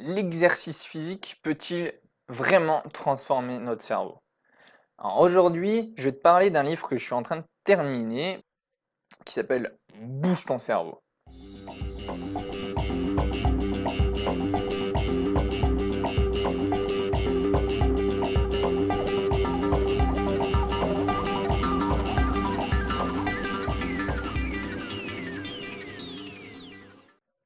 L'exercice physique peut-il vraiment transformer notre cerveau? Alors aujourd'hui, je vais te parler d'un livre que je suis en train de terminer qui s'appelle Bouge ton cerveau.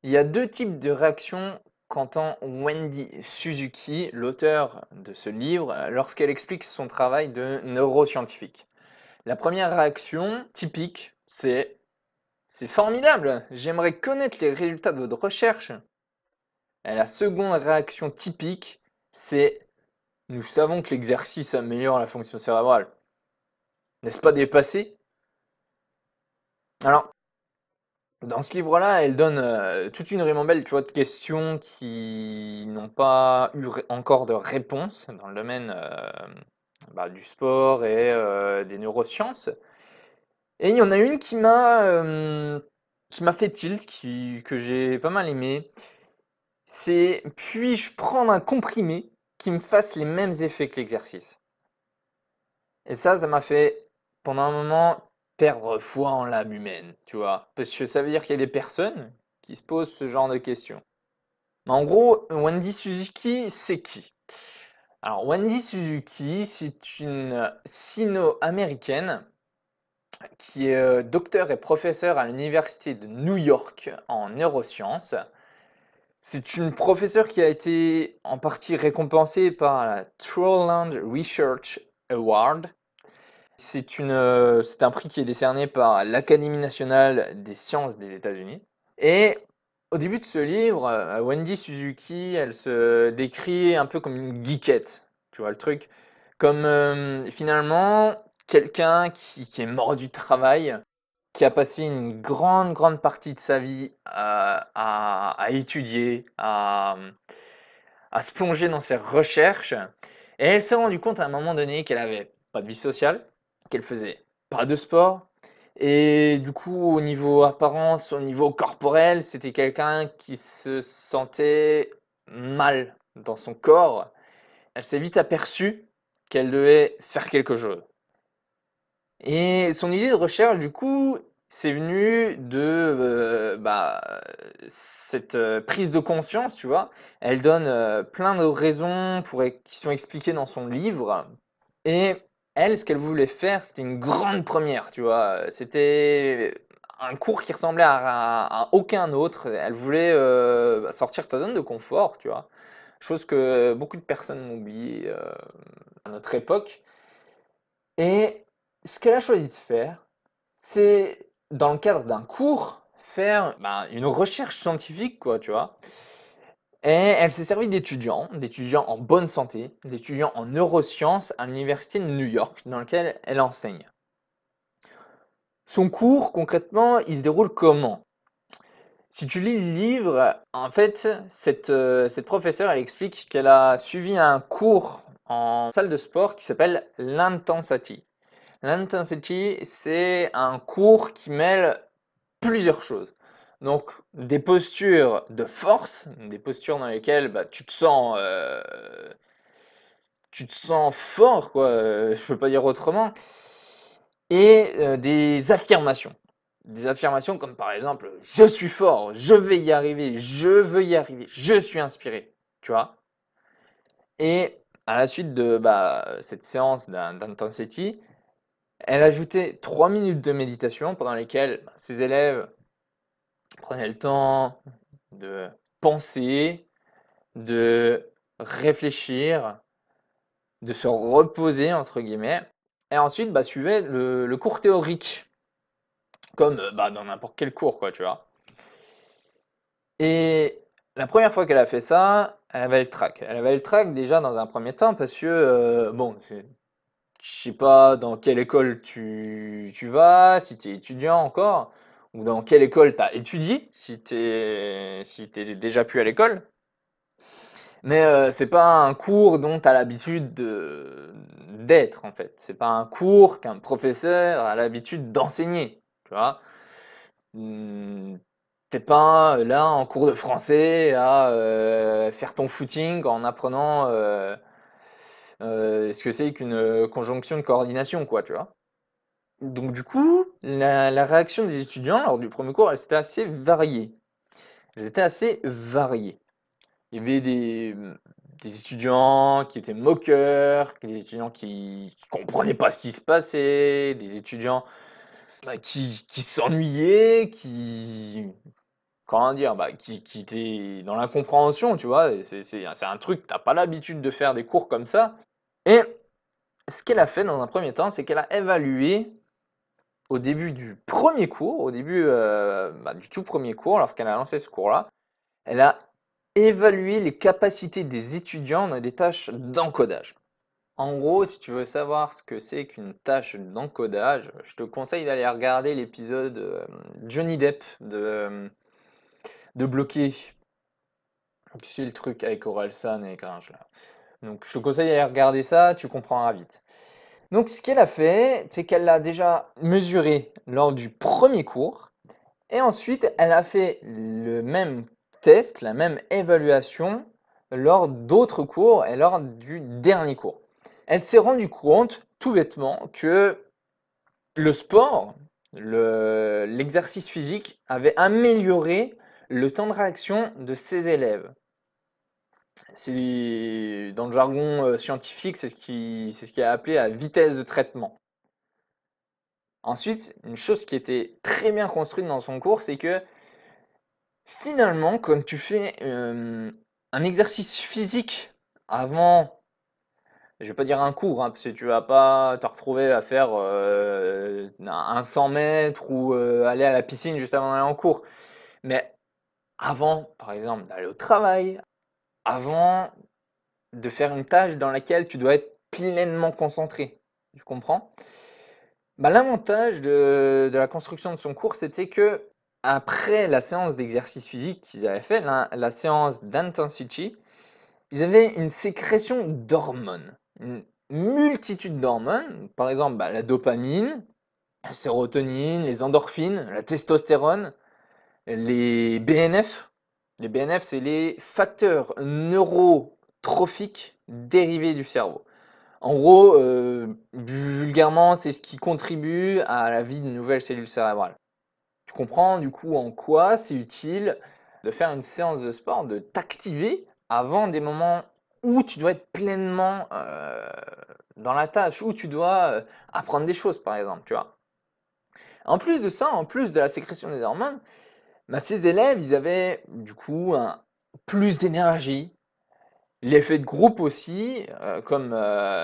Il y a deux types de réactions qu'entend Wendy Suzuki, l'auteur de ce livre, lorsqu'elle explique son travail de neuroscientifique. La première réaction typique, c'est formidable, j'aimerais connaître les résultats de votre recherche. Et la seconde réaction typique, c'est nous savons que l'exercice améliore la fonction cérébrale. N'est-ce pas dépassé? Alors, dans ce livre-là, elle donne toute une ribambelle, tu vois, de questions qui n'ont pas eu encore de réponse dans le domaine du sport et des neurosciences. Et il y en a une qui m'a fait tilt, que j'ai pas mal aimé. C'est puis-je prendre un comprimé qui me fasse les mêmes effets que l'exercice? Et ça m'a fait, pendant un moment, perdre foi en l'âme humaine, tu vois. Parce que ça veut dire qu'il y a des personnes qui se posent ce genre de questions. Mais en gros, Wendy Suzuki, c'est qui? Alors, Wendy Suzuki, c'est une sino-américaine qui est docteur et professeur à l'université de New York en neurosciences. C'est une professeure qui a été en partie récompensée par la Trollland Research Award. C'est un prix qui est décerné par l'Académie nationale des sciences des États-Unis. Et au début de ce livre, Wendy Suzuki, elle se décrit un peu comme une geekette, tu vois le truc, comme finalement quelqu'un qui est mort du travail, qui a passé une grande partie de sa vie à étudier, à se plonger dans ses recherches. Et elle s'est rendue compte à un moment donné qu'elle avait pas de vie sociale, qu'elle faisait pas de sport. Et du coup, au niveau apparence, au niveau corporel, c'était quelqu'un qui se sentait mal dans son corps. Elle s'est vite aperçue qu'elle devait faire quelque chose. Et son idée de recherche, du coup, c'est venu de cette prise de conscience, tu vois. Elle donne plein de raisons qui sont expliquées dans son livre. Et elle, ce qu'elle voulait faire, c'était une grande première, tu vois. C'était un cours qui ressemblait à aucun autre. Elle voulait sortir de sa zone de confort, tu vois. Chose que beaucoup de personnes ont oublié à notre époque. Et ce qu'elle a choisi de faire, c'est dans le cadre d'un cours, faire une recherche scientifique, quoi, tu vois. Et elle s'est servie d'étudiants en bonne santé, d'étudiants en neurosciences à l'université de New York, dans laquelle elle enseigne. Son cours, concrètement, il se déroule comment? Si tu lis le livre, en fait, cette professeure, elle explique qu'elle a suivi un cours en salle de sport qui s'appelle l'Intensity. L'Intensity, c'est un cours qui mêle plusieurs choses. Donc, des postures de force, des postures dans lesquelles tu te sens fort, quoi, je peux pas dire autrement, et des affirmations. Des affirmations comme par exemple, je suis fort, je vais y arriver, je veux y arriver, je suis inspiré, tu vois. Et à la suite de cette séance d'intensity, elle ajoutait 3 minutes de méditation pendant lesquelles ses élèves prenaient le temps de penser, de réfléchir, de se reposer, entre guillemets, et ensuite suivait le cours théorique, comme dans n'importe quel cours, quoi, tu vois. Et la première fois qu'elle a fait ça, elle avait le trac. Elle avait le trac déjà dans un premier temps parce que, je sais pas dans quelle école tu vas, si tu es étudiant encore, ou dans quelle école tu as étudié, si t'es déjà plus à l'école. Mais c'est pas un cours dont tu as l'habitude d'être en fait. C'est pas un cours qu'un professeur a l'habitude d'enseigner, tu vois. Hmm, T'es pas là en cours de français à faire ton footing en apprenant ce que c'est qu'une conjonction de coordination, quoi, tu vois. Donc du coup, la réaction des étudiants lors du premier cours, elle était assez variée. Elles étaient assez variées. Il y avait des étudiants qui étaient moqueurs, des étudiants qui comprenaient pas ce qui se passait, des étudiants qui s'ennuyaient, comment dire, qui étaient dans l'incompréhension, tu vois. Et c'est un truc, t'as pas l'habitude de faire des cours comme ça. Et ce qu'elle a fait dans un premier temps, c'est qu'elle a évalué au début du premier cours, au début du tout premier cours, lorsqu'elle a lancé ce cours-là, elle a évalué les capacités des étudiants dans des tâches d'encodage. En gros, si tu veux savoir ce que c'est qu'une tâche d'encodage, je te conseille d'aller regarder l'épisode Johnny Depp de Bloqué. Tu sais le truc avec Orelsan et Gringe là. Donc je te conseille d'aller regarder ça, tu comprendras vite. Donc ce qu'elle a fait, c'est qu'elle l'a déjà mesuré lors du premier cours et ensuite elle a fait le même test, la même évaluation lors d'autres cours et lors du dernier cours. Elle s'est rendue compte tout bêtement que le sport, l'exercice physique avait amélioré le temps de réaction de ses élèves. C'est dans le jargon scientifique, c'est ce qui est appelé la vitesse de traitement. Ensuite, une chose qui était très bien construite dans son cours, c'est que finalement, quand tu fais un exercice physique avant, je vais pas dire un cours, hein, parce que tu vas pas te retrouver à faire un 100 mètres ou aller à la piscine juste avant d'aller en cours, mais avant, par exemple, d'aller au travail, avant de faire une tâche dans laquelle tu dois être pleinement concentré. Tu comprends? L'avantage de la construction de son cours, c'était que après la séance d'exercice physique qu'ils avaient fait, la séance d'intensity, ils avaient une sécrétion d'hormones, une multitude d'hormones, par exemple la dopamine, la sérotonine, les endorphines, la testostérone, les BNF. Les BNF, c'est les facteurs neurotrophiques dérivés du cerveau. En gros, vulgairement, c'est ce qui contribue à la vie de nouvelles cellules cérébrales. Tu comprends du coup en quoi c'est utile de faire une séance de sport, de t'activer avant des moments où tu dois être pleinement dans la tâche, où tu dois apprendre des choses par exemple, tu vois. En plus de ça, en plus de la sécrétion des hormones, ces élèves, ils avaient du coup plus d'énergie. L'effet de groupe aussi, comme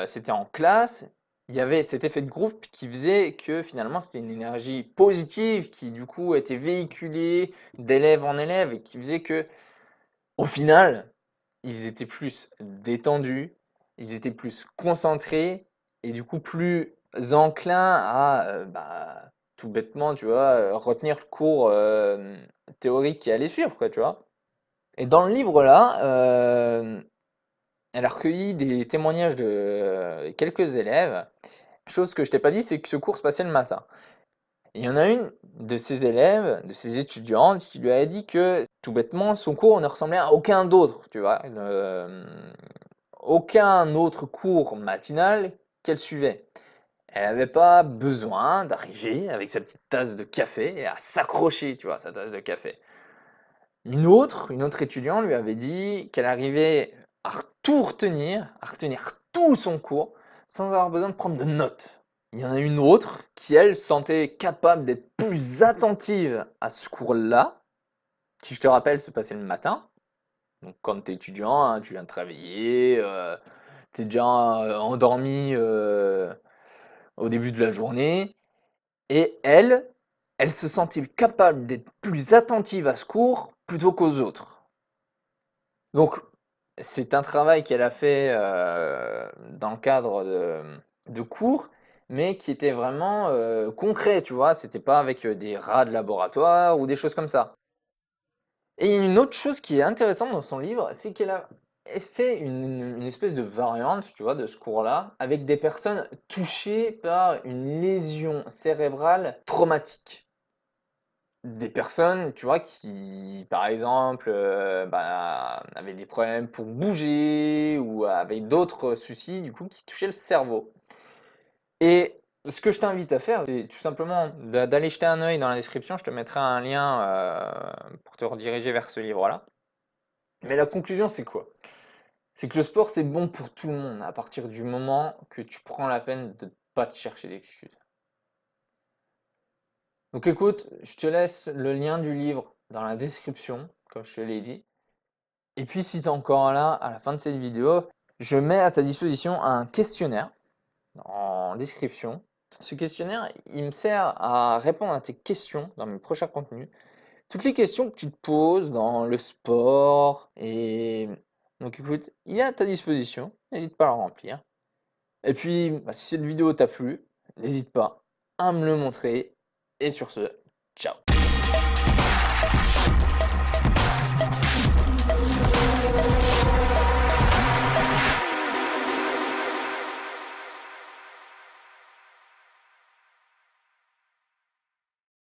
c'était en classe, il y avait cet effet de groupe qui faisait que finalement c'était une énergie positive qui du coup était véhiculée d'élève en élève et qui faisait que au final, ils étaient plus détendus, ils étaient plus concentrés et du coup plus enclins à tout bêtement, tu vois, retenir le cours théorique qui allait suivre, quoi, tu vois. Et dans le livre là, elle a recueilli des témoignages de quelques élèves. Chose que je t'ai pas dit, c'est que ce cours se passait le matin. Il y en a une de ses élèves, de ses étudiantes, qui lui a dit que tout bêtement, son cours ne ressemblait à aucun d'autre, tu vois, aucun autre cours matinal qu'elle suivait. Elle n'avait pas besoin d'arriver avec sa petite tasse de café et à s'accrocher, tu vois, à sa tasse de café. Une autre étudiante lui avait dit qu'elle arrivait à à retenir tout son cours, sans avoir besoin de prendre de notes. Il y en a une autre qui, elle, se sentait capable d'être plus attentive à ce cours-là, qui, je te rappelle, se passait le matin. Donc, quand tu es étudiant, hein, tu viens de travailler, tu es déjà endormi au début de la journée. Et elle se sentait capable d'être plus attentive à ce cours plutôt qu'aux autres. Donc, c'est un travail qu'elle a fait dans le cadre de cours, mais qui était vraiment concret, tu vois. C'était pas avec des rats de laboratoire ou des choses comme ça. Et une autre chose qui est intéressante dans son livre, c'est qu'elle a fait une espèce de variante, tu vois, de ce cours-là, avec des personnes touchées par une lésion cérébrale traumatique. des personnes, tu vois, qui, par exemple, avaient des problèmes pour bouger ou avaient d'autres soucis, du coup, qui touchaient le cerveau. Et ce que je t'invite à faire, c'est tout simplement d'aller jeter un œil dans la description. Je te mettrai un lien pour te rediriger vers ce livre-là. Mais la conclusion, c'est quoi? C'est que le sport, c'est bon pour tout le monde à partir du moment que tu prends la peine de ne pas te chercher d'excuses. Donc écoute, je te laisse le lien du livre dans la description, comme je te l'ai dit. Et puis si tu es encore là à la fin de cette vidéo, je mets à ta disposition un questionnaire en description. Ce questionnaire, il me sert à répondre à tes questions dans mes prochains contenus. Toutes les questions que tu te poses dans le sport. Et donc écoute, il est à ta disposition. N'hésite pas à le remplir. Et puis, si cette vidéo t'a plu, n'hésite pas à me le montrer. Et sur ce, ciao.